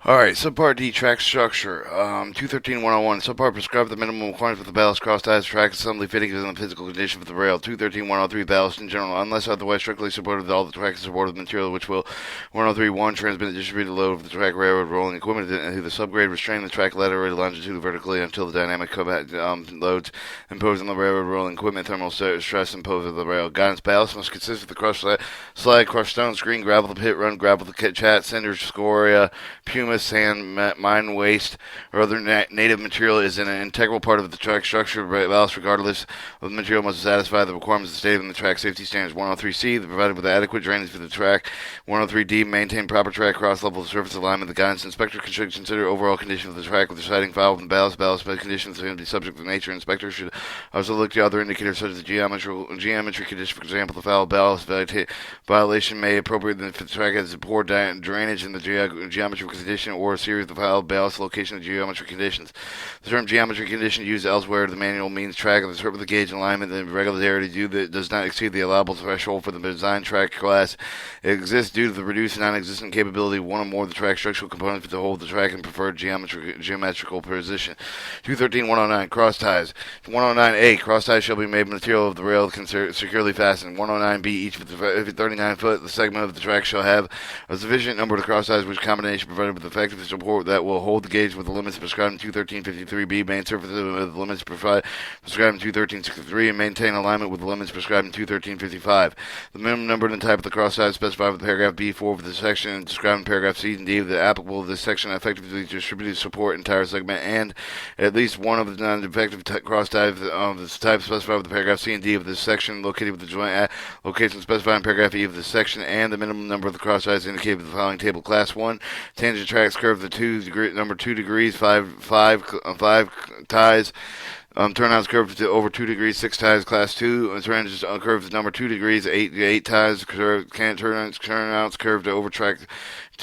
Alright, Subpart D, track structure. 213.101. Subpart prescribed the minimum requirements for the ballast cross ties, track assembly, fitting within the physical condition of the rail. 213.103. Ballast in general, unless otherwise strictly supported with all the track is supported material, which will 103.1 transmit the distributed load of the track railroad rolling equipment to the subgrade, restraining the track laterally longitudinally vertically until the dynamic loads imposed on the railroad rolling equipment, thermal stress imposed on the rail. Guidance ballast must consist of the crush slag, crushed stone, screen, gravel, the pit run, gravel, the chat, cinders, scoria, pumice, sand, mine waste, or other native material is an integral part of the track structure. Ballast, regardless of the material, must satisfy the requirements of the state of the track safety standards. 103C, provided with adequate drainage for the track. 103D, maintain proper track cross level surface alignment. The guidance inspector should consider overall condition of the track with the siding valve and ballast. Ballast conditions are going to be subject to nature. Inspector should also look to other indicators such as the geometry condition. For example, the foul ballast violation may appropriate if the track has poor drainage in the geometry condition or a series of foul ballast location of geometry conditions. The term geometry condition used elsewhere in the manual means track of the strip of the gauge alignment and regularity that does not exceed the allowable threshold for the design track class. It exists due to the reduced non-existent capability of one or more of the track structural components to hold the track in preferred geometrical position. 213.109 cross ties. 109A cross ties shall be made of material of the rail securely fastened. 109B each of the 39 foot the segment of the track shall have a sufficient number of cross ties which combination provided with effective support that will hold the gauge with the limits prescribed in 213.53B, main surface with the limits prescribed in 213.63, and maintain alignment with the limits prescribed in 213.55. The minimum number and type of the cross ties specified with paragraph B4 of the section described in paragraph C and D of the applicable of this section effectively distributed support entire segment, and at least one of the non-defective cross ties of the type specified with the paragraph C and D of this section located with the joint location specified in paragraph E of this section, and the minimum number of the cross ties indicated with the following table. Class 1, tangent tracks curve number 2 degrees, 5 ties. Turnouts curved to over 2 degrees, 6 ties. Class 2, tangents curved number 2 degrees, 8 ties. Turnouts curved to over track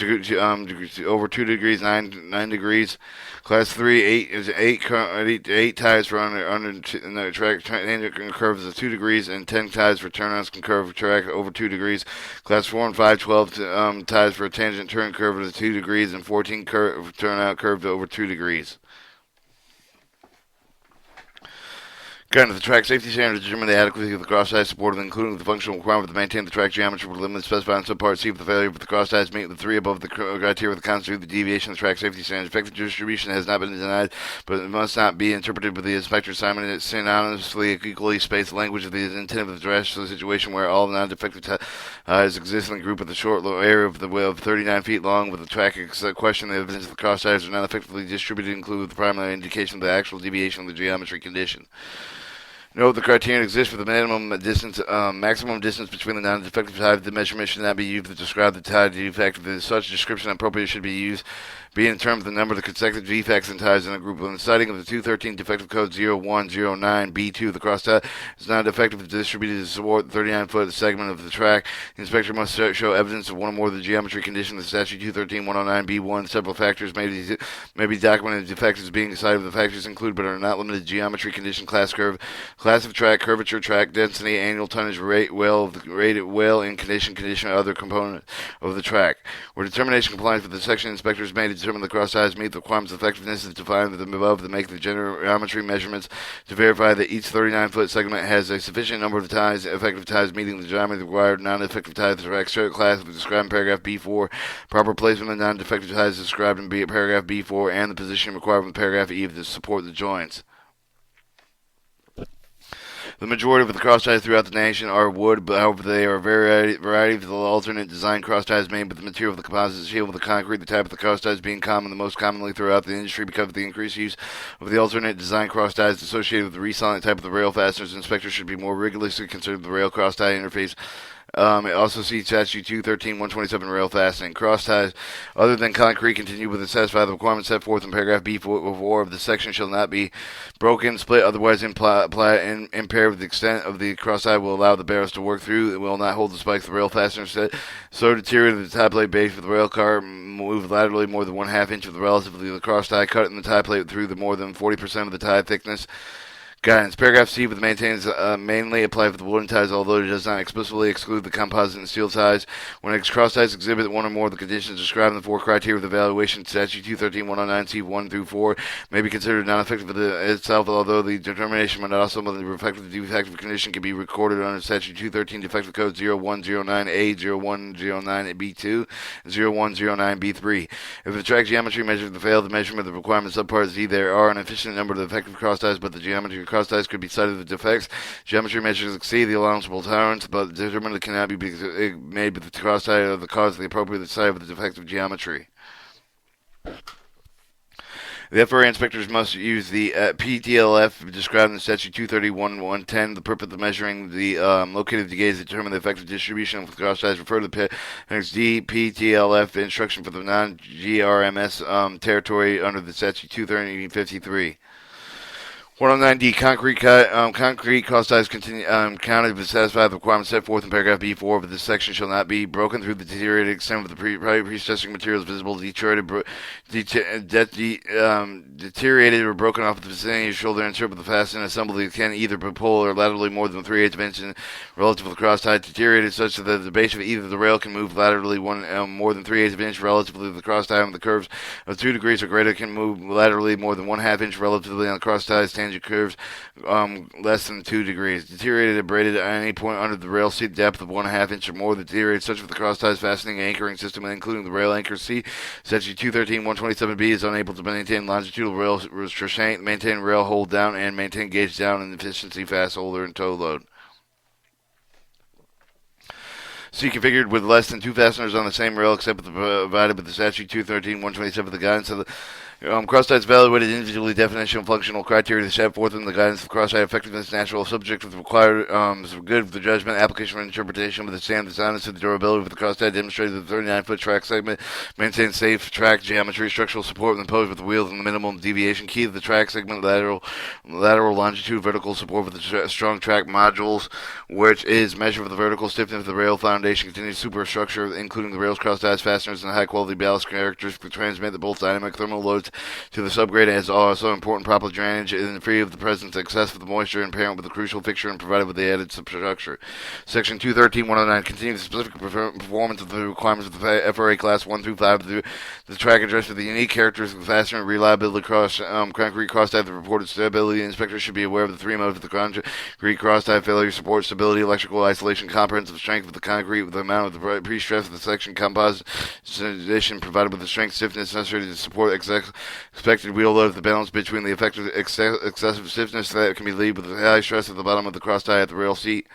over 2 degrees, 9 degrees. Class 3, 8 ties for under the track tangent curves of 2 degrees, and 10 ties for turnouts can curve track over 2 degrees. Class 4 and 5, 12 ties for a tangent turn curve of 2 degrees, and 14 turnout curved over 2 degrees. Again, the track safety standards determine the adequacy of the cross ties supported, including the functional requirement to maintain the track geometry with limits specified in subpart C. If the failure of the cross ties meet the three above the criteria that constitute the deviation of the track safety standards, effective distribution has not been denied, but it must not be interpreted with the inspector assignment in synonymously equally spaced language of the intent of the draft situation where all non-defective ties exist in a group of the short area of the wheel of 39 feet long with the track question. The evidence of the cross ties are not effectively distributed include the primary indication of the actual deviation of the geometry condition. Note the criterion exists for the maximum distance between the non-defective ties. The measurement should not be used to describe the tie defect. If such description appropriate should be used, be in terms of the number of the consecutive defects and ties in a group. When the citing of the 213 defective code 0109B2, the cross tie is not defective distributed to support the 39-foot segment of the track. The inspector must show evidence of one or more of the geometry condition of the statute 213.109B1. Several factors may be documented defects as being cited. The factors include but are not limited to geometry condition, class curve, class of track, curvature, track density, annual tonnage, rate in condition, or other component of the track. Where determination compliance with the section, inspectors may determine the cross ties meet the requirements of effectiveness is defined with the above to make the geometry measurements to verify that each 39-foot segment has a sufficient number of ties, effective ties meeting the geometry required, non-effective ties of the track class described in paragraph B4, proper placement of non-defective ties described in paragraph B4, and the position required in paragraph E to support the joints. The majority of the cross ties throughout the nation are wood, but however they are a variety of the alternate design cross ties made with the material of the composite steel with the concrete. The type of the cross ties being common the most commonly throughout the industry because of the increased use of the alternate design cross ties associated with the resolid type of the rail fasteners. Inspectors should be more rigorously considered the rail cross tie interface. Also see statute 213.127 rail fastening. Cross ties other than concrete continue with the satisfy the requirements set forth in paragraph B4 of the section shall not be broken, split, otherwise impaired with the extent of the cross tie will allow the barrels to work through. It will not hold the spikes the rail fastener set. So deteriorated the tie plate base of the rail car move laterally more than 1/2 inch of the relatively the cross tie cut in the tie plate through the more than 40% of the tie thickness. Guidance. Paragraph C with maintains mainly apply for the wooden ties, although it does not explicitly exclude the composite and steel ties. When cross ties exhibit one or more of the conditions described in the four criteria of the evaluation, Statute 213-109C1 through 4 may be considered non-effective itself, although the determination might also reflect the defective condition can be recorded under Statute 213 Defective Code 0109A, 0109B2, 0109B3. If the track geometry measures the failed measurement of the requirement subpart Z, there are an efficient number of effective cross ties, but the geometry cross ties could be cited with defects. Geometry measures exceed the allowable tolerance, but determined it cannot be made with the cross tie of the cause of the appropriate side of the defective geometry. The FRA inspectors must use the PTLF described in Statute 231-110, the purpose of measuring the located gaze to determine the effective distribution of the cross ties. Refer to the appendix D PTLF instruction for the non-GRMS territory under the Statute 230-53. 109D concrete cross ties counted to satisfy the requirements set forth in paragraph B4, but this section shall not be broken through the deteriorated extent of the pre-stressing materials visible, deteriorated or broken off at the vicinity of the shoulder insert with the fastening assembly can either pull or laterally more than 3/8 of an inch relative to the cross tie, deteriorated such that the base of either the rail can move laterally more than 3/8 of an inch relatively to the cross tie, and the curves of 2 degrees or greater can move laterally more than 1/2 inch relatively on the cross ties, curves less than 2 degrees. Deteriorated, abraded at any point under the rail seat depth of 1/2 inch or more. Deteriorated such with the cross ties fastening and anchoring system, including the rail anchor seat. Section 213-127B is unable to maintain longitudinal rail restraint, maintain rail hold down, and maintain gauge down and efficiency fast holder and tow load. C configured with less than 2 fasteners on the same rail, except provided with the Statute 213-127, the guidance of the cross ties evaluated individually definition and functional criteria set forth in the guidance of cross tie effectiveness, natural subject with required good of the judgment, application for interpretation with the stand design to the durability of the cross tie demonstrated the 39-foot track segment, maintain safe track geometry, structural support when imposed with the wheels and the minimum deviation key of the track segment, lateral longitude, vertical support with the strong track modules, which is measured for the vertical stiffness of the rail foundation, continued superstructure, including the rails, cross ties, fasteners, and high quality ballast characteristics to transmit the both dynamic thermal loads to the subgrade, as also important proper drainage and free of the presence of excess of the moisture inherent with the crucial fixture and provided with the added substructure. Section 213-109 continues the specific performance of the requirements of the FRA class 1 through 5 of the track addressed with the unique characteristics of the fastener, reliability, concrete cross tie, the reported stability. The inspector should be aware of the 3 modes of the concrete cross tie: failure, support, stability, electrical isolation, comprehensive strength of the concrete with the amount of the pre-stress of the section composition provided with the strength stiffness necessary to support expected wheel load, the balance between the effective excessive stiffness that can be lead with the high stress at the bottom of the cross tie at the rail seat.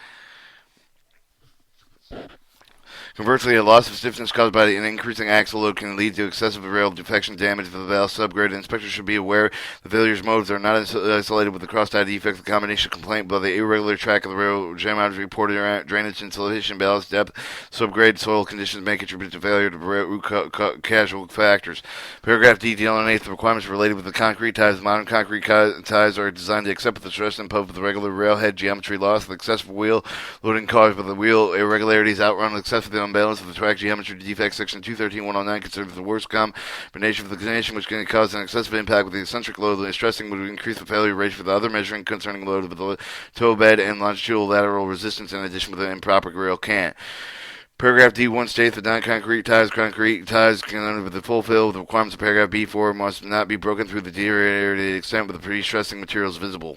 Conversely, a loss of stiffness caused by an increasing axle load can lead to excessive rail defection damage to the valve subgrade. Inspectors should be aware the failure's modes are not isolated with the cross-tie defect. The combination complaint by the irregular track of the rail geometry, reported drainage, insulation, ballast depth, subgrade, soil conditions may contribute to failure to root casual factors. Paragraph D delineates the requirements related with the concrete ties. Modern concrete ties are designed to accept the stress imposed with the regular railhead geometry loss. The excessive wheel loading caused by the wheel irregularities outrun the excessive unbalance of the track geometry defect. Section 213-109 considers the worst combination of the condition which can cause an excessive impact with the eccentric load. The stressing would increase the failure rate for the other measuring concerning load of the toe bed and longitudinal lateral resistance in addition with an improper rail cant. Paragraph D1 states that concrete ties can, with the fulfill the requirements of paragraph B4, must not be broken through the deteriorated extent with the pre-stressing materials visible.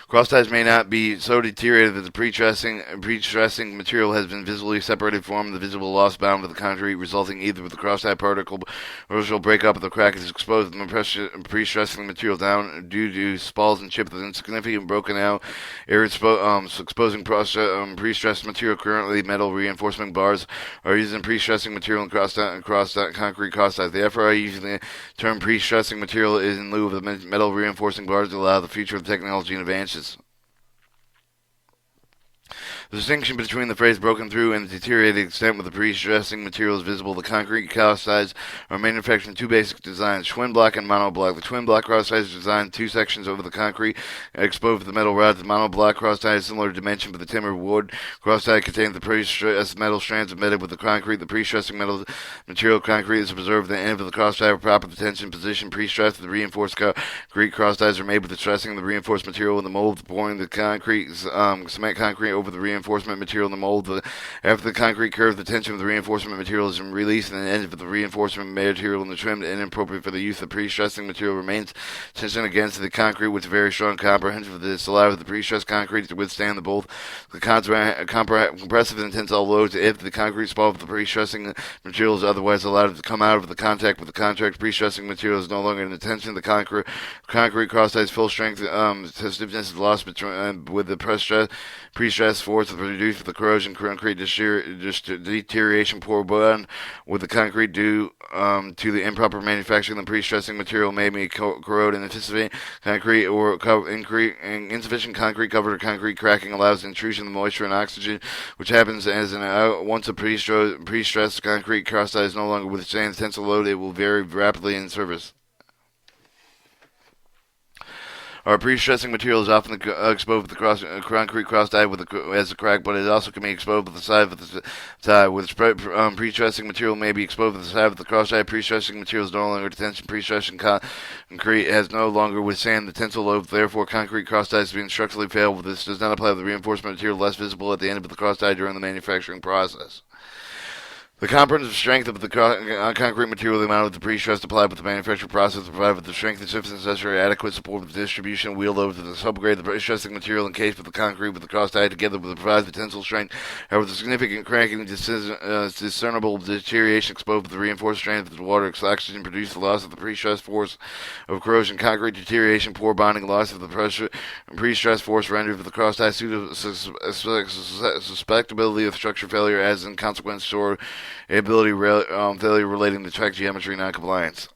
Cross ties may not be so deteriorated that the pre-stressing material has been visibly separated from the visible loss bound with the concrete, resulting either with the cross tie particle breakup of the crack is exposed from the pre-stressing material down due to spalls and chips with insignificant broken out areas exposing pre-stressed material. Currently, metal reinforcement bars are used in pre-stressing material and concrete cross ties. The FRA using the term pre-stressing material is in lieu of the metal reinforcing bars to allow the future of technology and advances. The distinction between the phrase broken through and the deteriorated extent with the pre-stressing material is visible. The concrete cross ties are manufactured in two basic designs, twin block and mono block. The twin block cross ties is designed two sections over the concrete exposed with the metal rod. The mono block cross tie is similar dimension, but the timber wood cross tie contains the pre-stressed metal strands embedded with the concrete. The pre-stressing metal material concrete is preserved at the end of the cross tie with proper tension position. Pre-stressed, the reinforced concrete cross ties are made with the stressing of the reinforced material in the mold, pouring the concrete cement concrete over the reinforcement material in the mold. After the concrete curve, the tension of the reinforcement material is released, and the end of the reinforcement material in the trimmed and inappropriate for the use of the pre-stressing material remains tension against the concrete with very strong comprehension. This allows the pre-stressed concrete to withstand both the compressive and tensile loads if the concrete spall of the pre-stressing material is otherwise allowed to come out of the contact with the contact. Pre-stressing material is no longer in the tension. The concrete cross ties full strength stiffness is lost with the pre-stress force reduced with the corrosion. Concrete deterioration poor bond with the concrete due to the improper manufacturing of the pre-stressing material may be corrode and insufficient concrete or insufficient concrete covered or concrete cracking allows the intrusion of moisture and oxygen, which happens as once a pre-stressed concrete cross tie is no longer withstand tensile load, it will vary rapidly in service. Our pre-stressing material is often exposed with the concrete cross tie as a crack, but it also can be exposed with the side of the tie. With pre-stressing material may be exposed with the side of the cross tie. Pre-stressing material is no longer tension. Pre-stressing concrete has no longer withstand the tensile load. Therefore, concrete cross ties being structurally failed. This does not apply to the reinforcement material less visible at the end of the cross tie during the manufacturing process. The comprehensive strength of the concrete material, the amount of the pre-stress applied with the manufacturing process, provided the strength and stiffness necessary, adequate support with the distribution wheel load to the subgrade, the pre-stressing material encased with the concrete with the cross tie together with the provides the tensile strength. However, the significant cracking, discernible deterioration exposed with the reinforced strength of the water oxygen produced the loss of the pre-stress force of corrosion. Concrete deterioration, poor bonding, loss of the pre-stress force rendered with the cross tie, susceptibility of structure failure as in consequence stored ability failure relating to track geometry noncompliance.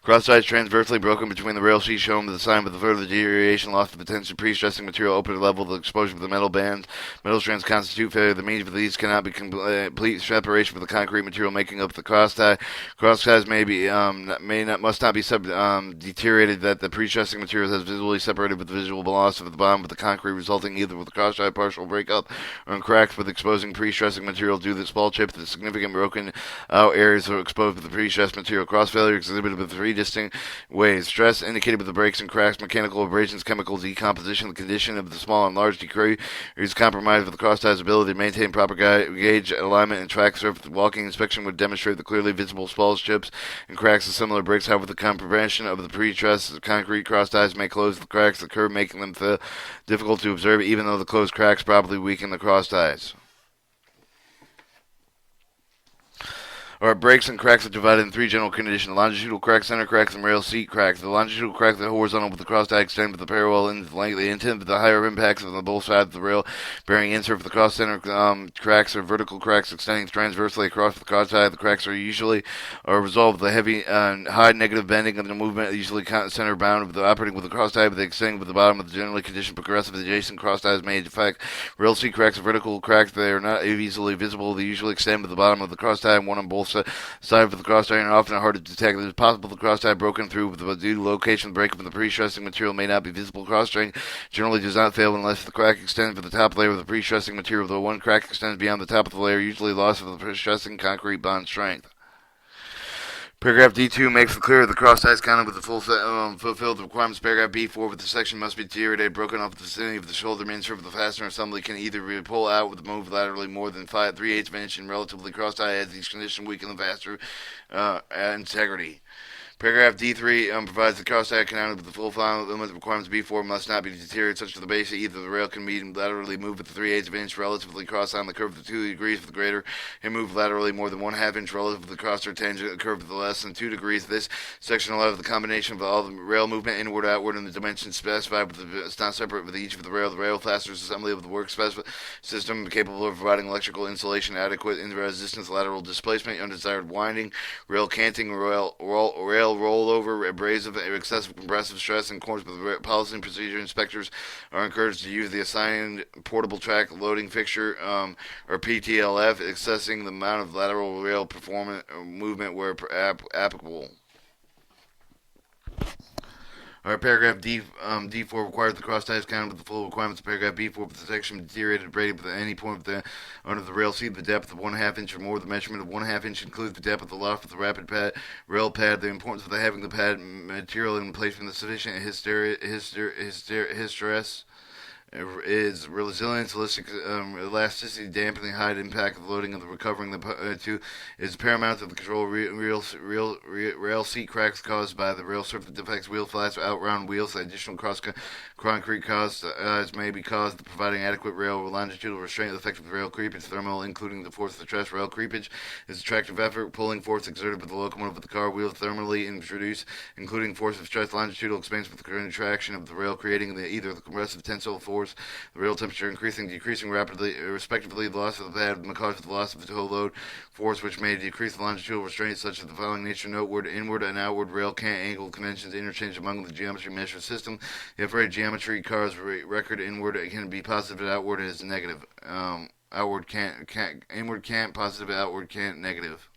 Cross ties transversely broken between the rail sheet shown with the sign with the further deterioration, loss of the tension, pre-stressing material open to level, the exposure of the metal bands. Metal strands constitute failure. The means for these cannot be complete separation of the concrete material making up the cross tie. Cross ties must not be deteriorated that the pre-stressing material has visibly separated with the visual loss of the bond with the concrete, resulting either with the cross tie partial breakup or in cracks with exposing pre-stressing material due to the small chip. The significant broken out areas are exposed with the pre-stressed material. Cross failure exhibited with three distinct ways. Stress indicated with the breaks and cracks, mechanical abrasions, chemical decomposition. The condition of the small and large decay is compromised with the cross tie's ability to maintain proper gauge alignment and track surface. Walking inspection would demonstrate the clearly visible spalls, chips, and cracks of similar breaks. However, the compression of the pre-stressed concrete cross ties may close the cracks, the curve making them difficult to observe, even though the closed cracks probably weaken the cross ties. Breaks and cracks are divided in three general conditions: longitudinal cracks, center cracks, and rail seat cracks. The longitudinal cracks are horizontal with the cross tie extended with the parallel ends of length. They intend with the higher impacts on both sides of the rail, bearing insert for the cross center cracks are vertical cracks extending transversely across the cross tie. The cracks are usually a result of the heavy high negative bending of the movement, usually center bound with the operating with the cross tie, but they extend with the bottom of the generally conditioned progressive adjacent cross ties may defect. Rail seat cracks are vertical cracks. They are not easily visible. They usually extend with the bottom of the cross tie, one on both side of the cross tie, and are often hard to detect. It is possible the cross tie broken through with the due to location of the breakup of the pre-stressing material may not be visible. Cross string generally does not fail unless the crack extends for the top layer of the pre-stressing material. Though one crack extends beyond the top of the layer, usually loss of the pre-stressing concrete bond strength. Paragraph D2 makes it clear that the cross ties counted with the fulfilled requirements. Paragraph B4 with the section must be deteriorated, broken off the vicinity of the shoulder. Insert of the fastener assembly can either be pulled out with the move laterally more than 3/8 of an inch and relatively cross tie as these conditions weaken the fastener integrity. Paragraph D3 provides the cross tie counted with the full final limit requirements. B4 must not be deteriorated such to the base that either the rail can be laterally moved with the 3/8 of an inch relatively cross on the curve of 2 degrees for the greater, and move laterally more than 1/2 inch relative to the cross or tangent curve of the less than 2 degrees. This section allows the combination of all the rail movement inward, outward, and the dimensions specified, but it's not separate with each of the rail fasteners assembly of the work system capable of providing electrical insulation, adequate in resistance, lateral displacement, undesired winding, rail canting, rail rail rollover, abrasive, excessive compressive stress, in accordance with policy and procedure. Inspectors are encouraged to use the assigned portable track loading fixture, or PTLF, assessing the amount of lateral rail performance movement where applicable. All right, paragraph D4 requires the cross ties counted with the full requirements of paragraph B4 for the section deteriorated abraded at any point of under the rail seat. The depth of 1/2 inch or more. The measurement of 1/2 inch includes the depth of the loft of the rapid pad, rail pad. The importance of having the pad material in placement the sufficient hysteresis is resilience, elasticity, dampening height, impact of loading of the recovering the two is paramount to the control. Rail seat cracks caused by the rail surface defects, wheel flats, outround wheels. Additional concrete costs may be caused to providing adequate rail longitudinal restraint. The effect of rail creepage, thermal, including the force of the truss. Rail creepage is attractive effort, pulling force exerted by the locomotive of the car wheel, thermally introduced, including force of stress, longitudinal expansion with the contraction of the rail, creating either the compressive tensile force, the rail temperature increasing, decreasing rapidly, respectively. The loss of the pad may cause the loss of the tow load force, which may decrease the longitudinal restraint, such as the following nature: noteworthy, inward, and outward rail cant angle conventions interchange among the geometry measure system. The upright geometry cars record inward can be positive and outward is negative. Outward can't, inward can't, positive, outward can't, negative.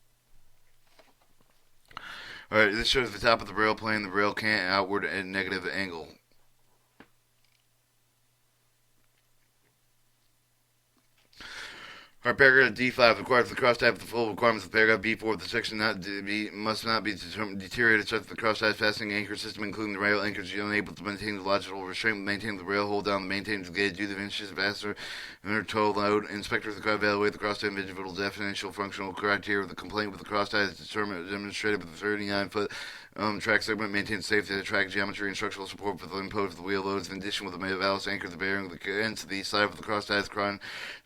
Alright, this shows the top of the rail plane, the rail cant, outward, and negative angle. Our paragraph D5 requires the cross tie of the full requirements of paragraph B4 of the section must not be deteriorated such that the cross tie fastening anchor system, including the rail anchors, is unable to maintain the logical restraint, maintain the rail hold down, the maintain the gauge due to the inches of fastener under tow load. Inspectors evaluate the cross tie individual definitional functional criteria of the complaint with the cross tie is demonstrated with the 39-foot track segment, maintains safety of the track geometry and structural support for the imposed wheel loads. In addition, with the ballast anchor, the bearing the ends to the side of the cross ties,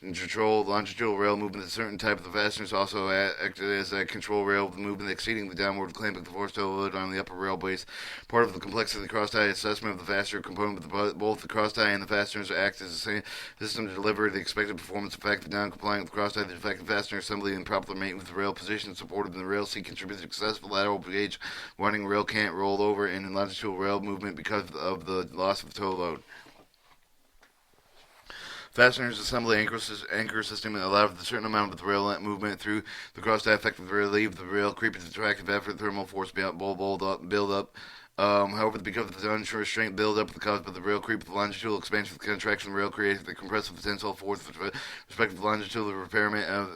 control longitudinal rail movement. A certain type of the fasteners also acted as a control rail of the movement exceeding the downward clamping the force tow load on the upper rail base. Part of the complexity of the cross tie assessment of the fastener component with both the cross tie and the fasteners act as the same system to deliver the expected performance effect. The non-compliant with the cross tie, the defective fastener assembly, and proper maintenance with the rail position supported in the rail seat contributes to successful lateral gauge winding rail can't roll over in longitudinal rail movement because of the loss of the tow load. Fasteners assembly anchor system allows a certain amount of the rail movement through the cross tie effect of the relieve the rail creepage attractive effort thermal force build up. However, because of the unsure restraint build up caused by the rail creep, the longitudinal expansion of the contraction of the rail creates the compressive tensile force with respect to the longitudinal repairment of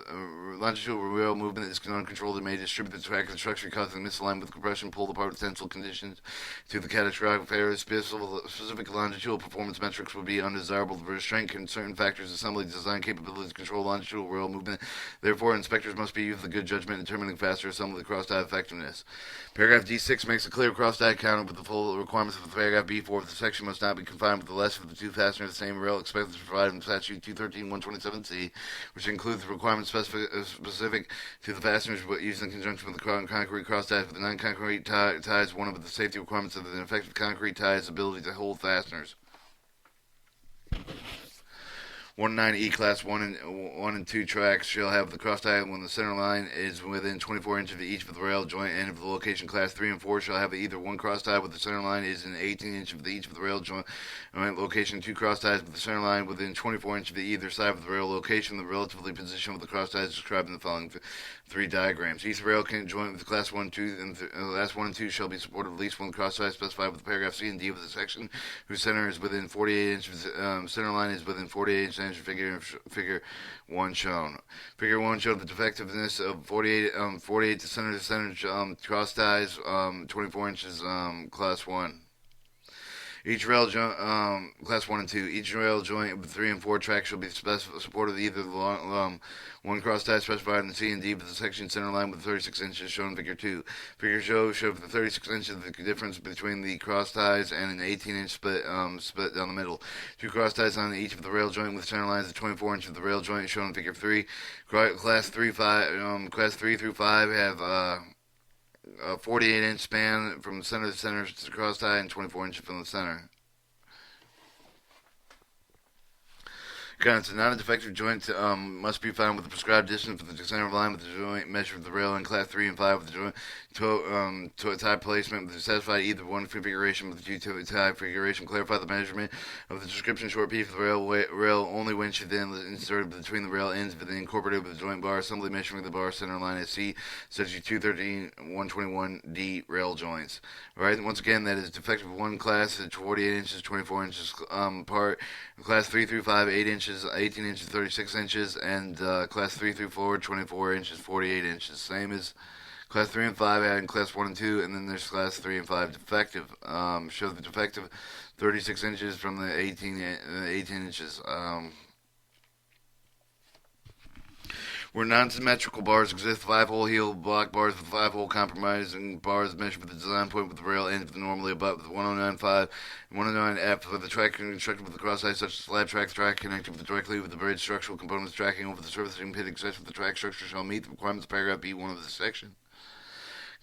longitudinal rail movement is uncontrolled and may distribute the track construction causing misalignment with compression, pulled apart tensile conditions to the catastrophic failure. Specific longitudinal performance metrics would be undesirable. The restraint can certain factors assembly design capabilities to control longitudinal rail movement. Therefore, inspectors must be used with good judgment in determining faster assembly cross tie effectiveness. Paragraph D6 makes a clear cross tie count with the full requirements of the paragraph B4 of the section must not be confined with the lesser of the two fasteners of the same rail expected to provide in statute 213-127C, which includes the requirements specific to the fasteners used in conjunction with the concrete cross ties. For the non-concrete ties, one of the safety requirements of the effective concrete tie is the ability to hold fasteners. 19E Class 1 and 2 tracks shall have the cross tie when the center line is within 24 inches of each of the rail joint end of the location. Class 3 and 4 shall have either one cross tie with the center line is in 18 inches of each of the rail joint location, two cross ties with the center line within 24 inches of either side of the rail location. The relatively position of the cross ties is described in the following three diagrams. Each rail can joint with the Class 1, 2, and Class 1 and 2 shall be supported with at least one cross tie specified with the paragraph C and D of the section, whose center is within 48 inches. Center line is within 48 inches. Figure 1 shown. Figure 1 showed the defectiveness of 48 to center cross ties, 24 inches, Class 1. Each rail joint, Class 1 and 2, each rail joint with 3 and 4 tracks shall be supported with either the one cross tie specified in the C and D of the section center line with 36 inches shown in Figure 2. Figure show the 36 inches the difference between the cross ties and an 18-inch split down the middle. Two cross ties on each of the rail joint with center lines of 24 inches of the rail joint shown in Figure 3. Class 3 through 5 have a 48-inch span from the center to center to the cross tie and 24 inches from the center. Guns. A non-defective joint must be found with the prescribed distance for the center of line with the joint measure of the rail in Class 3 and 5 with the joint to a tie placement to satisfy either one configuration with the two tie configuration. Clarify the measurement of the description short P for the rail only when should then inserted between the rail ends but then incorporated with the joint bar assembly measuring the bar center line at C, such as 213-121D rail joints. Right? Once again, that is defective one class at 48 inches, 24 inches apart. Class 3 through 5, 8 inches, 18 inches, 36 inches, and Class 3 through 4, 24 inches, 48 inches. Same as Class 3 and 5, adding Class 1 and 2, and then there's Class 3 and 5 defective. Show the defective 36 inches from the 18 inches. Where non-symmetrical bars exist, 5-hole heel block bars with 5-hole compromising bars measured with the design point with the rail end of the normally above the 109.5 and 109F for the track constructed with the cross ties such as slab track connected directly with the bridge structural components tracking over the surfacing pit access with the track structure shall meet the requirements of paragraph B1 of this section.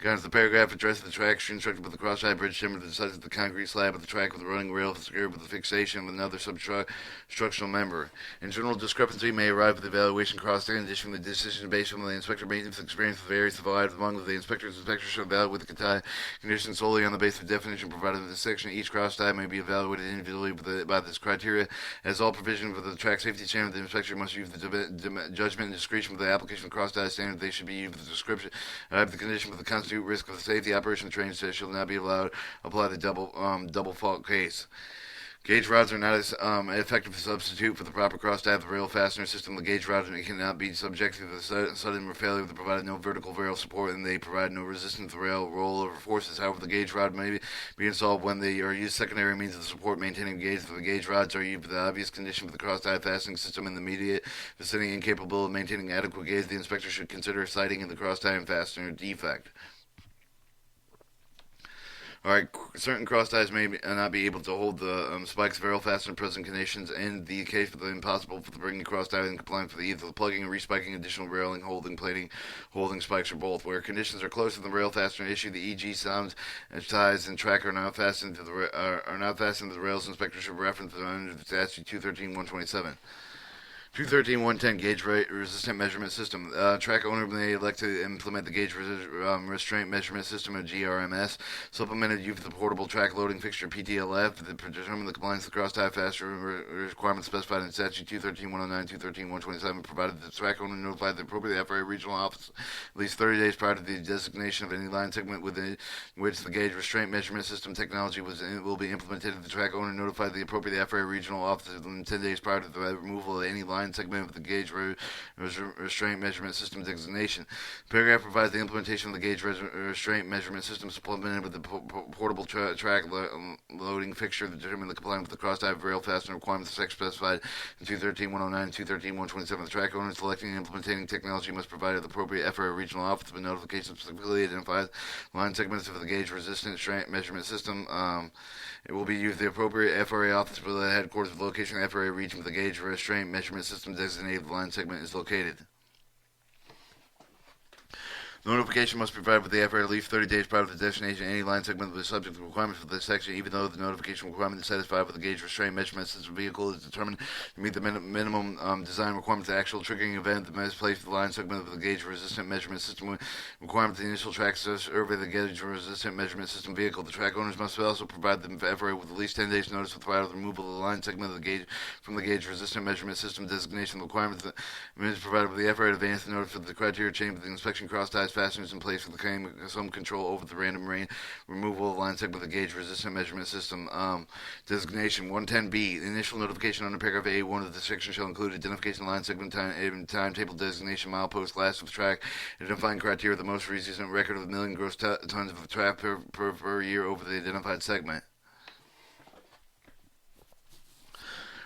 Guns. The paragraph addresses the track constructed with the cross-tie bridge timber to the sides of the concrete slab of the track with the running rail secured with the fixation of another substructural member. In general, discrepancy may arrive with the evaluation cross-tie in addition to the decision based on the inspector maintenance experience of various divided among the inspectors. Inspectors shall evaluate the tie conditions solely on the basis of definition provided in this section. Each cross-tie may be evaluated individually by this criteria. As all provision for the track safety standard, the inspector must use the judgment and discretion for the application of cross-tie standard. They should be used with the description of the condition for the risk of the safety operation of train set shall not be allowed to apply the double fault case. Gauge rods are not as effective substitute for the proper cross-tie of the rail fastener system. The gauge rods cannot be subjected to the sudden failure. They provide no vertical rail support and they provide no resistance to rail rollover forces. However, the gauge rod may be installed when they are used secondary means of support maintaining gauge. The gauge rods are used for the obvious condition for the cross-tie fastening system in the immediate vicinity incapable of maintaining adequate gauge. The inspector should consider citing in the cross-tie and fastener defect. Alright, certain cross ties may not be able to hold the spikes of rail fastener present conditions, and the case for the impossible for the bringing cross tie in compliance with either the plugging or respiking additional railing, holding, plating, holding spikes, or both. Where conditions are closer than the rail fastener issue, the EG sounds and ties and track are not fastened to the rails. Inspector should reference under the statute 213-127. 213-110 gauge resistant measurement system. Track owner may elect to implement the gauge restraint measurement system or GRMS, supplemented use of the portable track loading fixture PTLF to determine the compliance of the cross tie fastener requirements specified in statute 213-109, 213-127, provided the track owner notified the appropriate FRA regional office at least 30 days prior to the designation of any line segment within which the gauge restraint measurement system technology will be implemented. The track owner notified the appropriate FRA regional office within 10 days prior to the removal of any line segment of the gauge restraint measurement system designation. The paragraph provides the implementation of the gauge restraint measurement system supplemented with the portable track loading fixture to determine the compliance with the cross-tie rail fastener requirements specified in 213-109 and 213-127. The track owner selecting and implementing technology must provide the appropriate FRA regional office with notification specifically identifies line segments of the gauge resistant restraint measurement system. It will be used the appropriate FRA office for the headquarters of location of the FRA region with the gauge restraint measurement system designated line segment is located. The notification must be provided with the FRA at least 30 days prior to the destination. Any line segment will be subject to requirements for this section, even though the notification requirement is satisfied with the gauge restraint measurement system vehicle is determined to meet the minimum design requirements. The actual triggering event that must place the line segment of the gauge resistant measurement system requirement the initial track survey of the gauge resistant measurement system vehicle. The track owners must also provide the FRA with at least 10 days notice prior to the removal of the line segment of the gauge from the gauge resistant measurement system designation. The requirements that is provided with the FRA advance the notice of the criteria change of the inspection cross ties fasteners in place for the some control over the random removal of line segment of the gauge resistant measurement system designation. 110B. The initial notification under paragraph A1 of the section shall include identification line segment timetable designation milepost class of the track, identifying criteria of the most recent record of 1 million gross tons of the track per year over the identified segment.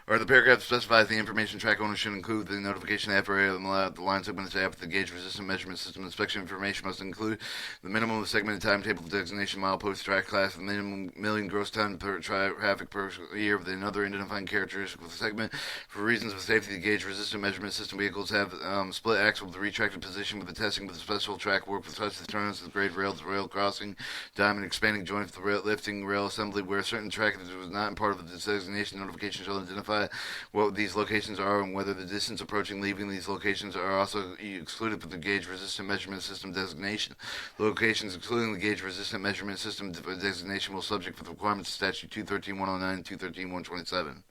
Or the paragraph specifies the information track owner should include the notification of FRA of the line segment after the gauge resistant measurement system inspection information must include the minimum of the segmented timetable designation milepost track class, the minimum million gross ton per traffic per year of the another identifying characteristic of the segment. For reasons of safety, the gauge resistant measurement system vehicles have split axle with the retracted position with the testing with the special track work with such determinants as grade rails, rail crossing, diamond expanding joints, the rail lifting rail assembly where certain track that was not part of the designation notification shall identify specify what these locations are and whether the distance approaching leaving these locations are also excluded from the gauge resistant measurement system designation. Locations excluding the gauge resistant measurement system designation will subject for the requirements of Statute 213-109 and 213-127.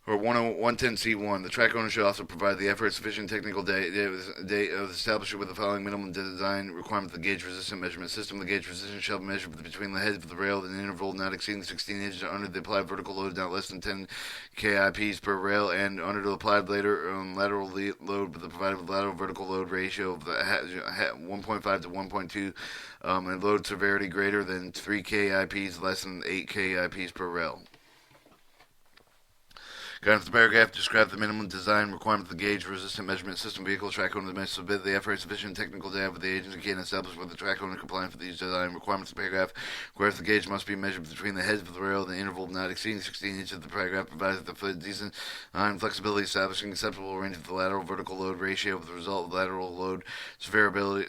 Or 110C1, the track owner should also provide the effort sufficient technical data of establishing with the following minimum design requirement of the gauge resistant measurement system. The gauge resistance shall be measured between the heads of the rail in an interval not exceeding 16 inches under the applied vertical load not less than 10 KIPs per rail, and under the applied lateral load with the provided lateral vertical load ratio of 1.5 to 1.2, and load severity greater than 3 KIPs, less than 8 KIPs per rail. Guidance. The paragraph describes the minimum design requirement of the gauge resistant measurement system vehicle. Track owner must submit the effort sufficient technical data with the agency can establish whether the track owner compliant with these design requirements. The paragraph requires the gauge must be measured between the heads of the rail in the interval not exceeding 16 inches. The paragraph provides the decent flexibility establishing acceptable range of the lateral vertical load ratio with the result of lateral load severity,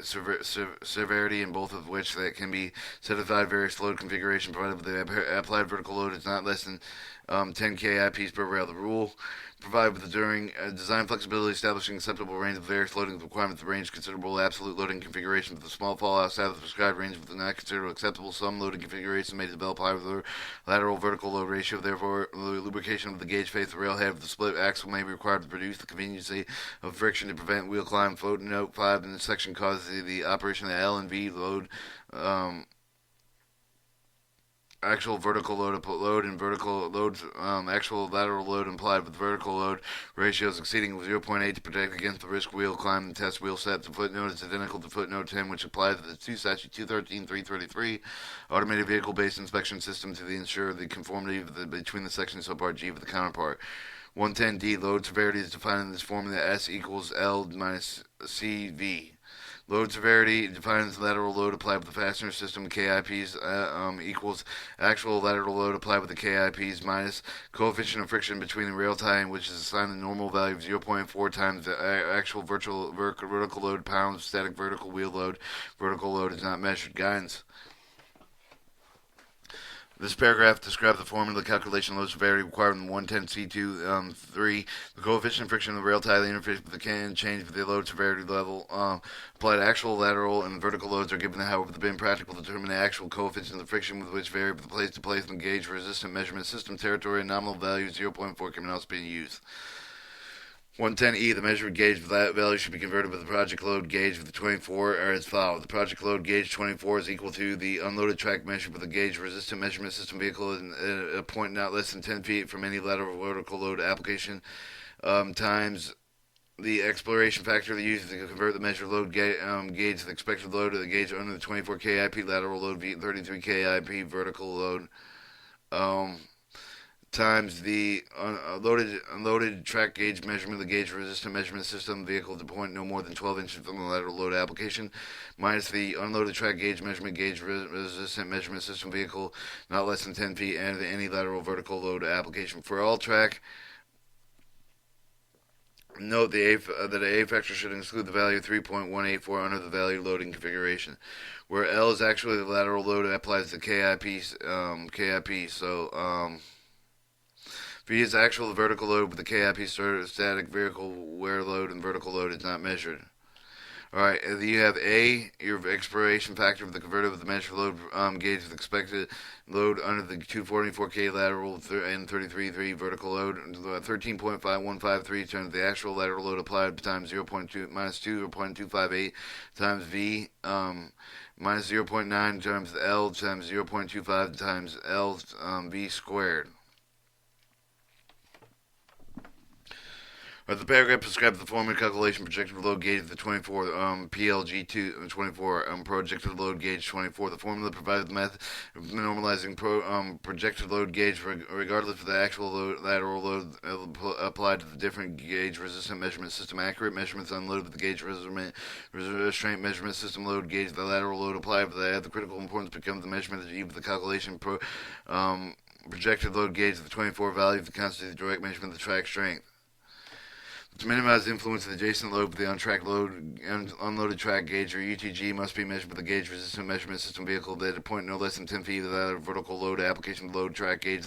in both of which that can be satisfied various load configuration provided the applied vertical load is not less than 10 KIPs per rail. The rule provide with the during design flexibility establishing acceptable range of various loading requirements. The range considerable absolute loading configuration with a small fall outside of the prescribed range with the not considerable acceptable some loading configuration may develop high with the lateral vertical load ratio. Therefore, the lubrication of the gauge face, the railhead of the split axle may be required to produce the conveniency of friction to prevent wheel climb. Footnote 5 in this section causes the operation of the L and V load actual vertical load and vertical loads, actual lateral load implied with vertical load ratios exceeding 0.8 to protect against the risk wheel climb and test wheel set. The footnote is identical to footnote 10, which applies to the Statute 213-333 automated vehicle-based inspection system to ensure the conformity between the section subpart G with the counterpart. 110D load severity is defined in this formula: S equals L minus CV. Load severity defines lateral load applied with the fastener system. KIPs equals actual lateral load applied with the KIPs minus coefficient of friction between the rail tie, which is assigned the normal value of 0.4 times the actual vertical load pounds. Static vertical wheel load. Vertical load is not measured. Guidance. This paragraph describes the formula calculation load severity required in 110C2 3. The coefficient of friction of the rail tie, the interface with the can change with the load severity level. Applied actual lateral and vertical loads are given, however, the impractical to determine the actual coefficient of friction with which vary from place to place in the gauge resistant measurement system territory. Nominal value 0.4 can also be used. 110E, the measured gauge value should be converted with the project load gauge of the 24 or as follows. The project load gauge 24 is equal to the unloaded track measured with a gauge resistant measurement system vehicle at a point not less than 10 feet from any lateral vertical load application, times the exploration factor they use to convert the measured load gauge to the expected load of the gauge under the 24 KIP lateral load, 33 KIP vertical load, times the unloaded track gauge measurement of the gauge resistant measurement system vehicle to point no more than 12 inches from the lateral load application, minus the unloaded track gauge measurement gauge resistant measurement system vehicle not less than 10 feet and any lateral vertical load application. For all track, note that the A factor should exclude the value of 3.184 under the value loading configuration, where L is actually the lateral load applies to KIP. V is actual vertical load with the KIP static vehicle wear load and vertical load is not measured. Alright, you have A, your exploration factor of the converted with the measured load gauge with expected load under the 244K lateral and 33.3 vertical load. 13.5153 times the actual lateral load applied times 0.2 minus 2.258 times V minus 0.9 times L times 0.25 times L V squared. The paragraph describes the formula calculation projected load gauge of the 24 PLG2 24 projected load gauge 24. The formula provides the method of normalizing projected load gauge regardless of the actual lateral load applied to the different gauge resistant measurement system. Accurate measurements unloaded with the gauge restraint measurement system load gauge. The lateral load applied with the critical importance becomes the measurement of the calculation projected load gauge of the 24 value that constitutes the direct measurement of the track strength. To minimize the influence of the adjacent load, the unloaded track gauge or UTG must be measured with a gauge resistant measurement system vehicle at a point no less than 10 feet of the lateral vertical load application of the load track gauge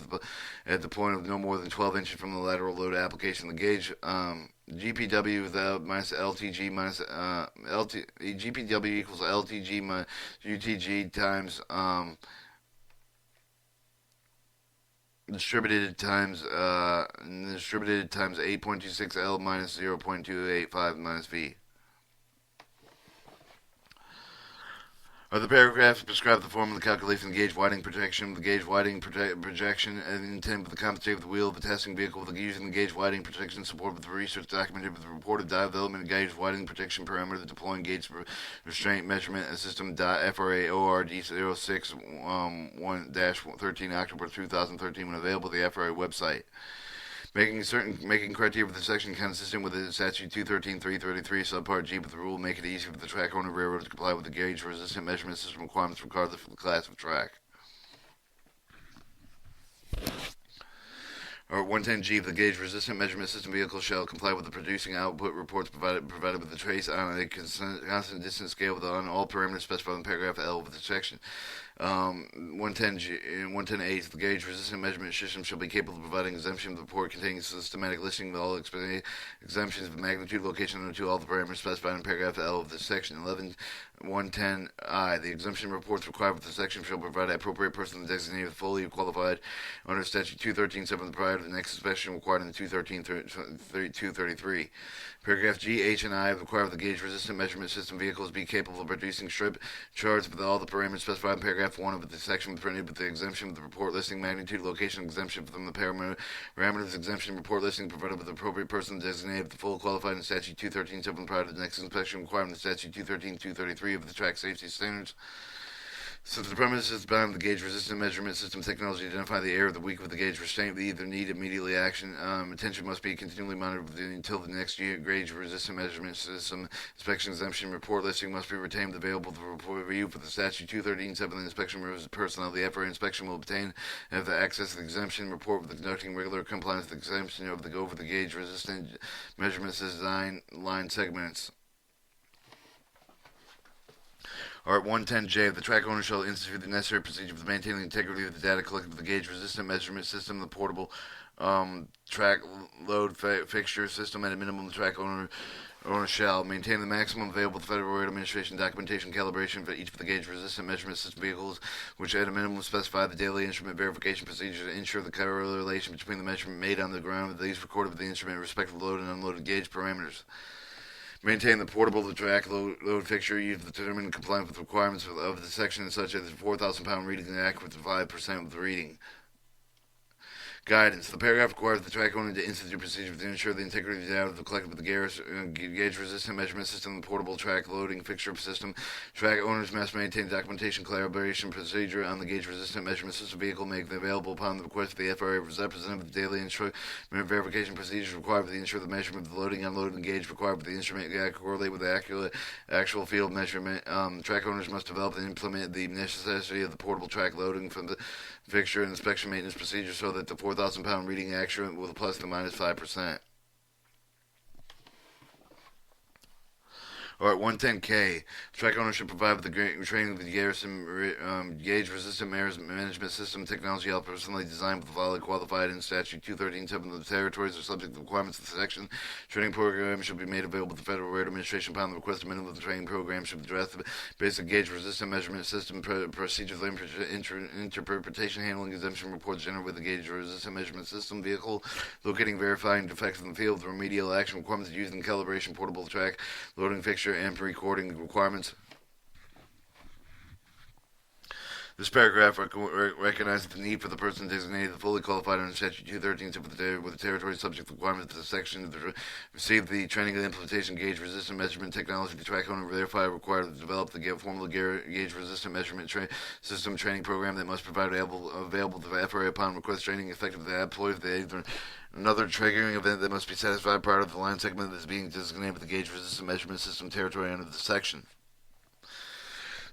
at the point of no more than 12 inches from the lateral load application. The gauge GPW without minus LTG minus GPW equals LTG minus UTG times distributed times 8.26 L minus 0.285 minus V. The paragraphs prescribe the form of the calculation of the gauge widening projection. The gauge widening projection intended with the compensate with the wheel of the testing vehicle with using the gauge widening projection support with the research documented with the reported development of gauge widening projection parameter, the deploying gauge restraint measurement system FRA ORD 06-1-13 October 2013 when available at the FRA website. Making criteria for the section consistent with the statute 213.333 subpart G with the rule make it easy for the track owner railroad to comply with the gauge resistant measurement system requirements regardless of the class of track. Or 110G, the gauge resistant measurement system vehicle shall comply with the producing output reports provided with the trace on a constant distance scale on all parameters specified in paragraph L of the section. 110H, the gauge resistant measurement system shall be capable of providing exemption of the report containing a systematic listing of all exemptions of magnitude, location, and to all the parameters specified in paragraph L of this section. 110I, the exemption reports required for the section shall provide an appropriate person designated fully qualified under statute 213.7 prior to the next inspection required in the 213.233. Paragraph G, H, and I require the gauge resistant measurement system vehicles be capable of producing strip charts with all the parameters specified in paragraph 1 of the section printed with the exemption of the report listing magnitude, location exemption from the parameters exemption report listing provided with the appropriate person designated the full qualified in statute 213.7 prior to the next inspection required in the statute 213.233 of the track safety standards. Since the premise is bound the gauge resistant measurement system technology to identify the error of the weak with the gauge restraint, they either need immediately action. Attention must be continually monitored until the next year. Gauge resistant measurement system inspection exemption report listing must be retained available for review for the statute 213.7. The inspection personnel. The FRA inspection will obtain and have the access to the exemption report with conducting regular compliance with the exemption of the over the gauge resistant measurement design line segments. Art 110J, the track owner shall institute the necessary procedure for maintaining the integrity of the data collected with the gauge resistant measurement system, the portable track load fixture system. At a minimum, the track owner shall maintain the maximum available Federal Railroad Administration documentation calibration for each of the gauge resistant measurement system vehicles, which at a minimum specify the daily instrument verification procedure to ensure the correlation between the measurement made on the ground and these recorded with the instrument respective load and unloaded gauge parameters. Maintain the portable track load fixture used to determine compliance with requirements of the section, such as 4,000 pound reading and accurate to 5% of the reading. Guidance. The paragraph requires the track owner to institute procedures to ensure the integrity of the data collected with the gauge resistant measurement system, the portable track loading fixture system. Track owners must maintain documentation calibration procedure on the gauge resistant measurement system vehicle, make them available upon the request of the FRA representative of the daily instrument verification procedures required for the ensure the measurement of the loading and unloading gauge required for the instrument correlate with the accurate actual field measurement. Track owners must develop and implement the necessity of the portable track loading from the fixture and inspection maintenance procedure so that the 4,000 pound reading accurate with a plus to minus 5%. Or at 110K, track owner should provide with the training of the gauge resistant management system technology all personally designed with the valid qualified in statute 213.7 of the territories are subject to the requirements of the section. Training program should be made available to the Federal Railroad Administration upon the request of minimum of the training program should address the basic gauge resistant measurement system procedures, interpretation, handling, exemption reports generated with the gauge resistant measurement system vehicle, locating, verifying defects in the field, the remedial action requirements used in calibration, portable track, loading fixture, and recording requirements. This paragraph recognizes the need for the person designated fully qualified under Statute 213 with the territory subject to requirements of the section to receive the training and implementation gauge resistant measurement technology. The track owner therefore required to develop the formal gauge resistant measurement system training program that must provide available to the FRA upon request. Training effective to the employee of the another triggering event that must be satisfied prior to the line segment that is being designated with the gauge resistant measurement system territory under the section.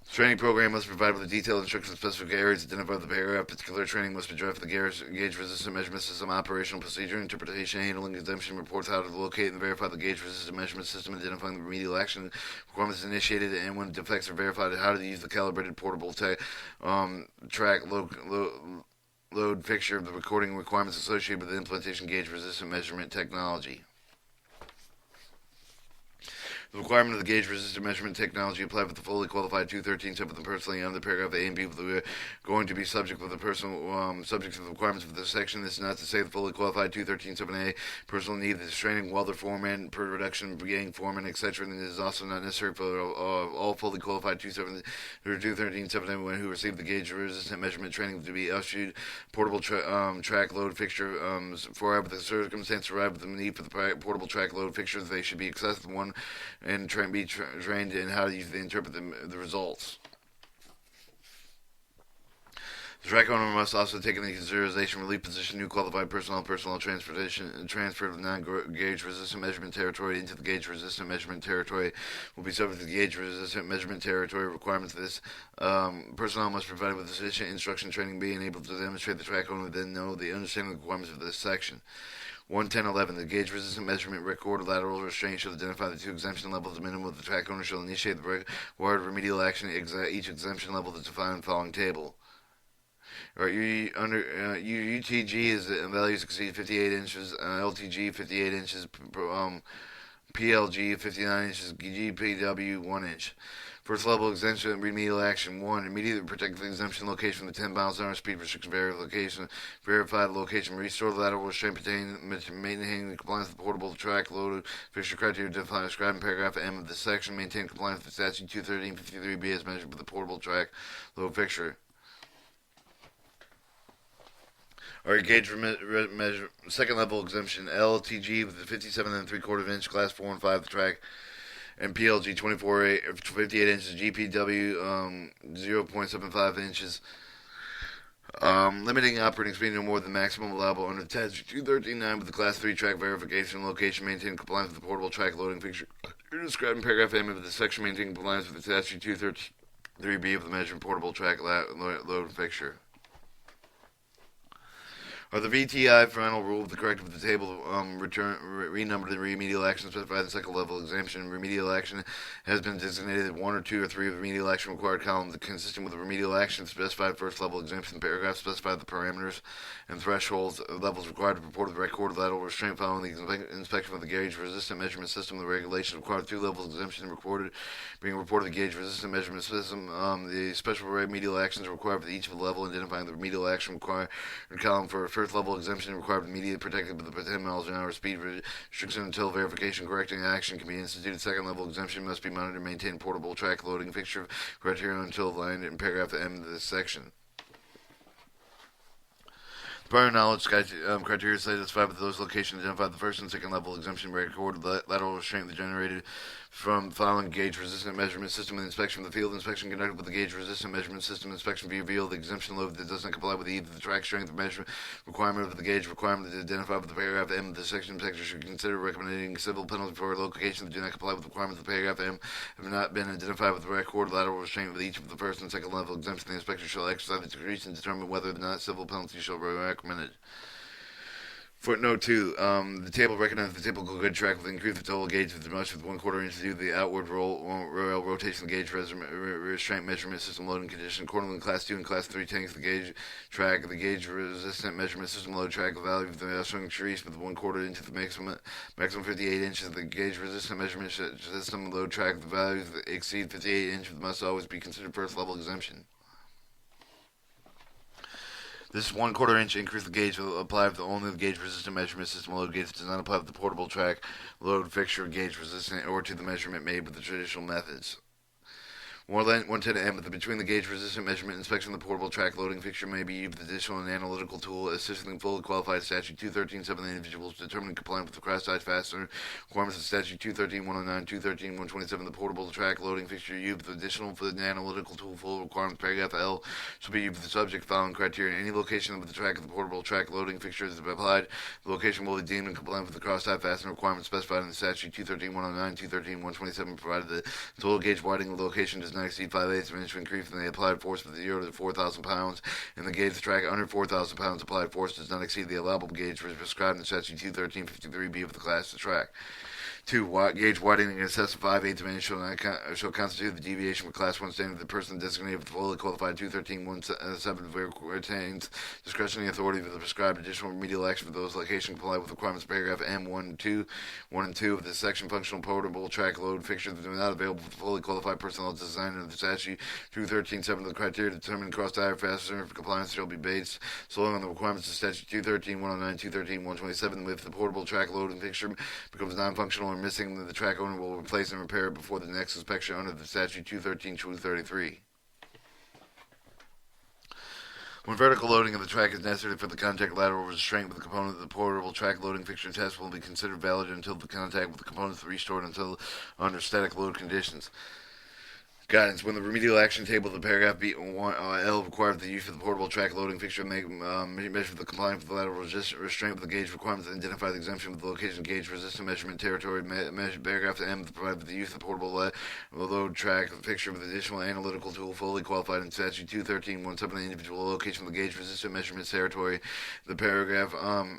The Training program must provide with a detailed instruction of specific areas identified in the paragraph. Particular training must be derived for the gauge resistant measurement system, operational procedure, interpretation, handling, exemption reports, how to locate and verify the gauge resistant measurement system, identifying the remedial action requirements initiated, and when defects are verified, how to use the calibrated portable track load fixture, the recording requirements associated with the implementation gauge resistant measurement technology. The requirement of the gauge-resistant measurement technology applied with the fully qualified 213 step with the personally under paragraph A and B are going to be subject with the personal subject to the requirements of this section. This is not to say the fully qualified 213 7A personal need is training welder foreman, production gang foreman, etc. And it is also not necessary for all fully qualified 213 7A who receive the gauge-resistant measurement training to be issued portable track load fixture. For the circumstance arrived with the need for the portable track load fixtures, they should be accessed one and be trained in how to interpret the results. The track owner must also take into consideration relief position new qualified personnel transportation and transfer of non-gauge resistant measurement territory into the gauge resistant measurement territory will be subject to the gauge resistant measurement territory requirements. This personnel must provide with sufficient instruction training, being able to demonstrate the track owner then know the understanding of the requirements of this section. 110.11. The gauge-resistant measurement record lateral restraint shall identify the two exemption levels. The minimum of the track owner shall initiate the required remedial action. Each exemption level is defined in the following table. UTG is values exceed 58 inches, LTG 58 inches, PLG 59 inches, GPW 1 inch. First level exemption remedial action 1. Immediately protect the exemption location from the 10 miles an hour speed restriction verification. Verify the location. Restore the lateral restraint maintaining compliance with the portable track load fixture criteria described in paragraph M of this section. Maintain compliance with statute 213.53b as measured with the portable track load fixture. Alright, gauge measure second level exemption LTG with the 57 and 3/4 inch class 4 and 5 the track. And PLG 58 inches, GPW 0.75 inches, limiting operating speed no more than maximum allowable under statute 213.9 with the class 3 track verification location, maintain compliance with the portable track loading fixture described in paragraph M of the section, maintain compliance with the statute 213.3b of the measured portable track load fixture. Or the VTI final rule of the corrective of the table renumbered the remedial action specified in the second level exemption. Remedial action has been designated 1 or 2 or 3 of the remedial action required columns consistent with the remedial action specified first level exemption. Paragraph specified the parameters and thresholds levels required to report the record lateral restraint following the inspection of the gauge resistant measurement system. The regulations require 2 levels exemption being reported the gauge resistant measurement system. The special remedial actions are required for each of the level, identifying the remedial action required column for first level exemption required immediately protected with the 10 miles an hour speed restriction until verification correcting action can be instituted. Second level exemption must be monitored and maintain portable track loading fixture criteria until lined in paragraph M of this section. Prior knowledge criteria satisfied with those locations identified the first and second level exemption record lateral restraint generated from following gauge resistant measurement system and inspection of the field inspection conducted with the gauge resistant measurement system inspection revealed the exemption load that does not comply with either the track strength measurement requirement of the gauge requirement that is identified with the paragraph M of the section. Inspector should consider recommending civil penalty for locations that do not comply with the requirements of the paragraph M have not been identified with the record lateral restraint with each of the first and second level exemption. The inspector shall exercise the discretion and determine whether or not civil penalty shall be recommended. Footnote 2. The table recognizes the typical good track will increase the total gauge of the mesh with 1/4 inch due to the outward rotation of the gauge restraint measurement system loading condition. Accordingly, in Class 2 and Class 3 tanks, the gauge track, the gauge resistant measurement system load track, the value of the mesh increased with 1/4 inch to the maximum 58 inches. The gauge resistant measurement system load track, the values that exceed 58 inches must always be considered first level exemption. This 1/4 inch increase the gauge will apply to only the gauge resistant measurement system load gauge. It does not apply to the portable track load fixture gauge resistant or to the measurement made with the traditional methods. 110M, between the gauge resistant measurement inspection of the portable track loading fixture may be used with additional and analytical tool assisting fully qualified statute 213.7 individuals determining compliance with the cross-side fastener requirements of statute 213.109, 213.127. The portable track loading fixture used with additional and analytical tool full requirements paragraph L shall be used with the subject following criteria. In any location of the track of the portable track loading fixture is applied, the location will be deemed in compliance with the cross-side fastener requirements specified in the statute 213.109, 213.127, provided the total gauge widening of the location does not exceed 5/8 of an inch when increasing the applied force from 0 to 4,000 pounds, and the gauge of the track under 4,000 pounds applied force does not exceed the allowable gauge prescribed in Statute 213.53b of the class of track. 2. Gauge widening in excess of 5/8 of an inch shall constitute the deviation from Class 1 standard. The person designated with fully qualified 213.17 retains discretionary authority for the prescribed additional remedial action for those locations comply with requirements of paragraph M1 and 2 of this section. Functional portable track load fixtures that are not available for fully qualified personnel designed under the statute 213.7 of the criteria determined cross-tire fastener for compliance shall be based solely on the requirements of statute 213.109, 213.127. If the portable track loading fixture becomes non-functional or missing, the track owner will replace and repair it before the next inspection under the statute 213.233. When vertical loading of the track is necessary for the contact lateral restraint with the component of the portable track loading fixture test will be considered valid until the contact with the components is restored until under static load conditions. Guidance. When the remedial action table of the paragraph L requires the use of the portable track loading fixture to measure the compliance with the lateral restraint with the gauge requirements and identify the exemption with the location gauge resistant measurement territory. Paragraph M provide the use of the portable load track fixture with additional analytical tool fully qualified in statute 213.17 the individual location of the gauge resistant measurement territory. The paragraph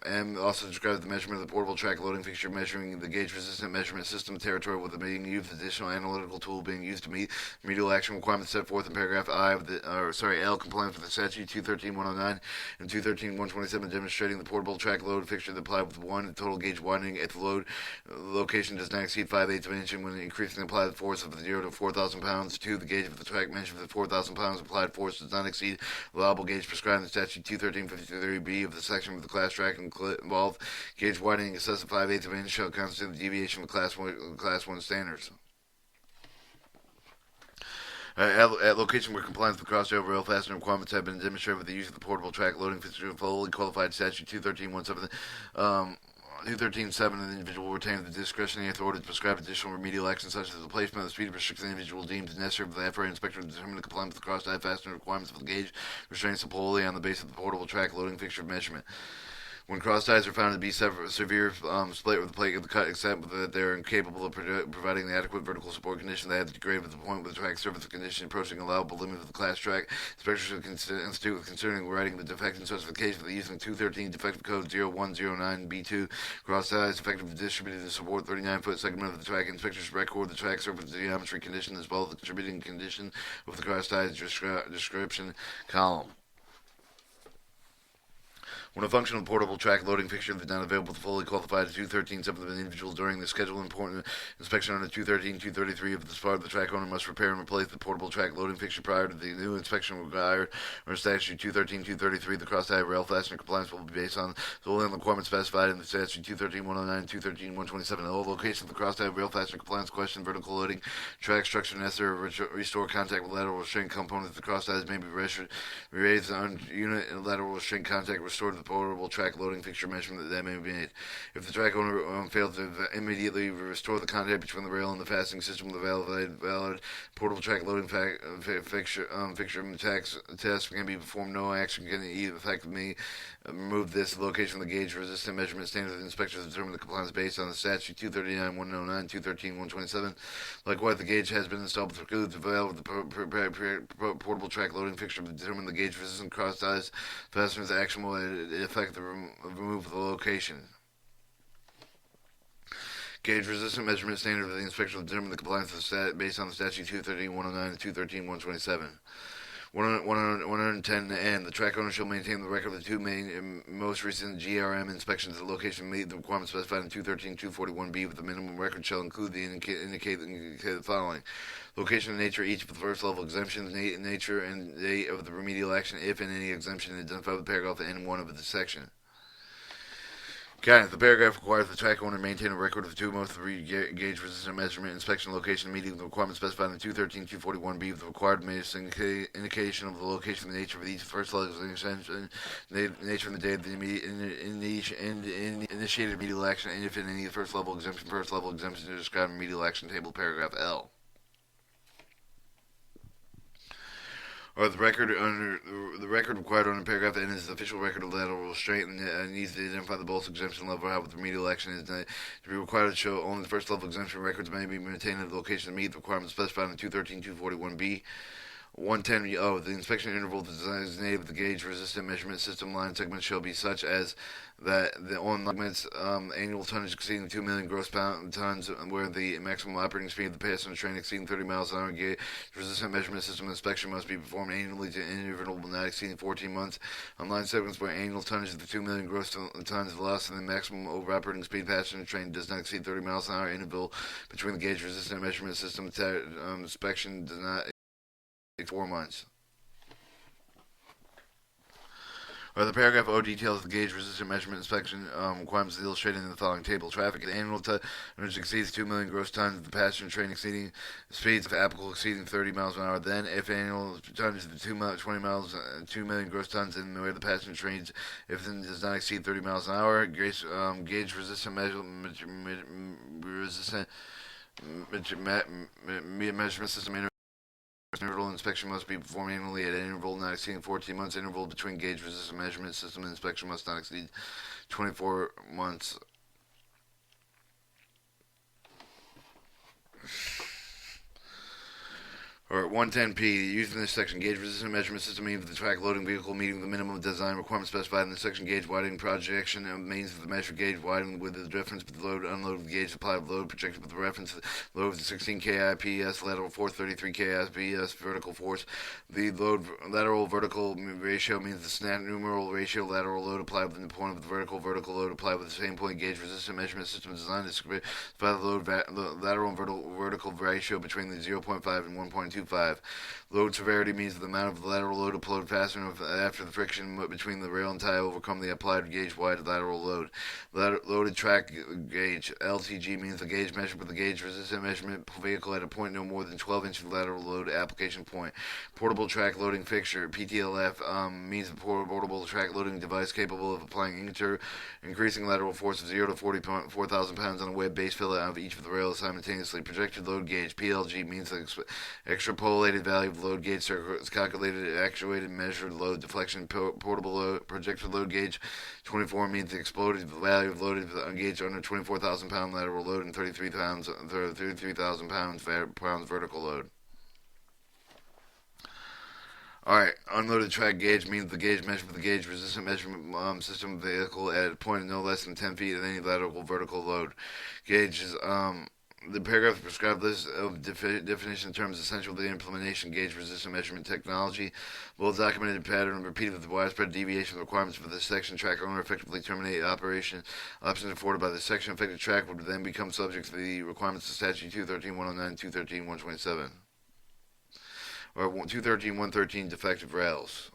M also describes the measurement of the portable track loading fixture measuring the gauge resistant measurement system territory with the being used additional analytical tool being used to meet remedial action requirements set forth in paragraph L, compliance with the statute 213.109 and 213.127, demonstrating the portable track load fixture that applied with 1, the total gauge widening at the load location does not exceed 5/8 of an inch, and when increasing the applied force of 0 to 4,000 pounds. 2, the gauge of the track measured with 4,000 pounds applied force does not exceed the allowable gauge prescribed in statute 213.53b of the section of the class track involved. Gauge widening in excess of 5/8 of an inch shall constitute the deviation from Class 1 standards. At location where compliance with cross-over rail fastener requirements have been demonstrated with the use of the portable track loading fixture fully qualified statute 213.17, 213.7, the individual will retain the discretionary authority to prescribe additional remedial actions such as the placement of the speed restrictions the individual deems necessary for the FRA inspector to determine the compliance with the cross-tie fastener requirements of the gauge restraints solely on the basis of the portable track loading fixture measurement. When cross ties are found to be severe, split with the plate of the cut, except that they are incapable of providing the adequate vertical support condition, they have to degrade with the point where the track surface condition approaching allowable limit of the class track. Inspectors should institute with concerning writing the defect and specification for the using 213 defective code 0109B2 cross ties effective distributed to support 39-foot segment of the track. Inspectors should record the track surface geometry condition as well as the contributing condition of the cross ties description column. When a functional portable track loading fixture is not available to fully qualified 213.7 of an individual during the scheduled important inspection under 213.233 of this part, the track owner must repair and replace the portable track loading fixture prior to the new inspection required under statute 213.233. The cross-tie rail fastener compliance will be based on solely on the requirements specified in the statute 213.109 and 213.127. All locations of the cross-tie rail fastener compliance question vertical loading track structure necessary to restore contact with lateral restraint components. The cross ties may be raised on unit and lateral restraint contact restored to the portable track loading fixture measurement that may be made. If the track owner fails to immediately restore the contact between the rail and the fastening system with a valid portable track loading fixture test can be performed, no action can effectively remove this location of the gauge resistant measurement standard. The inspectors determine the compliance based on the statute 239.109, 213.127. Likewise, the gauge has been installed with the valve with the portable track loading fixture to determine the gauge resistant cross ties fasteners action will affect the removal of the location. Gauge resistant measurement standard of the inspector will determine the compliance of based on the statute 213.109 and 213.127. 110N. The track owner shall maintain the record of the two most recent GRM inspections at the location meet the requirements specified in 213.241B, with the minimum record shall include the indicate the following: location and nature each of the first level exemptions, nature and date of the remedial action, if in any exemption identified with paragraph N1 of the section. Guidance. The paragraph requires the track owner to maintain a record of the two most gauge resistant measurement inspection location meeting the requirements specified in 213.241B with the required indication of the location and nature of each first level exemption, nature and the date of the initiated remedial action, and if in any first level exemption is described in remedial action table paragraph L. or the record required under paragraph N is the official record of lateral restraint and needs to identify the bolus exemption level. How with remedial action is to be required to show only the first level exemption records may be maintained at the location to meet the requirements specified in 213-241B. 110. The inspection interval designated with the gauge resistant measurement system line segments shall be such as that the on segments annual tonnage exceeding 2 million gross tons, where the maximum operating speed of the passenger train exceeding 30 miles an hour. Gauge resistant measurement system inspection must be performed annually to an interval not exceeding 14 months. On line segments where annual tonnage of the 2 million gross tons is less than the maximum over operating speed passenger train does not exceed 30 miles an hour. Interval between the gauge resistant measurement system inspection does not 4 months. Or the paragraph O details the gauge resistant measurement inspection requirements illustrated in the following table. Traffic at annual tonnage exceeds 2 million gross tons, the passenger train exceeding speeds if applicable exceeding 30 miles an hour. Then, if annual tonnage is 20 miles, 2 million gross tons, and where the passenger trains, if it does not exceed 30 miles an hour, gauge resistant measurement system interval inspection must be performed annually at an interval not exceeding 14 months. Interval between gauge resistant measurement system inspection must not exceed 24 months. Or 110P, used in this section, gauge resistant measurement system means the track loading vehicle meeting the minimum design requirements specified in the section. Gauge widening projection means that the measured gauge widened with the difference between the load unload gauge supply of load projected with the reference load of 16 kIps lateral force 33 kIps vertical force. The load lateral vertical ratio means the snap numeral ratio lateral load applied within the point of the vertical load applied with the same point. Gauge resistant measurement system designed to specify the load lateral and vertical ratio between the 0.5 and 1.2. Load severity means the amount of the lateral load applied faster after the friction between the rail and tie overcome the applied gauge wide lateral load. Loaded track gauge LTG means the gauge measured with the gauge resistant measurement vehicle at a point no more than 12 inches lateral load application point. Portable track loading fixture PTLF means the portable track loading device capable of applying increasing lateral force of 0 to 44,000 pounds on a web base fillet out of each of the rails simultaneously. Projected load gauge PLG means the extrapolated value of load gauge circle is calculated, actuated, measured load deflection. Portable load projected load gauge 24 means the exploded value of loaded gauge under 24,000 pound lateral load and 33,000 pounds vertical load. Alright, unloaded track gauge means the gauge measured with the gauge resistant measurement system vehicle at a point no less than 10 feet of any lateral vertical load. Gauge is the paragraph prescribed list of definition terms essential to the implementation gauge resistant measurement technology. Well documented pattern and repeated with widespread deviation of requirements for this section. Track owner effectively terminate operation. Options afforded by this section. Affected track would then become subject to the requirements of statute 213-109, 213-127. Or 213-113 defective rails.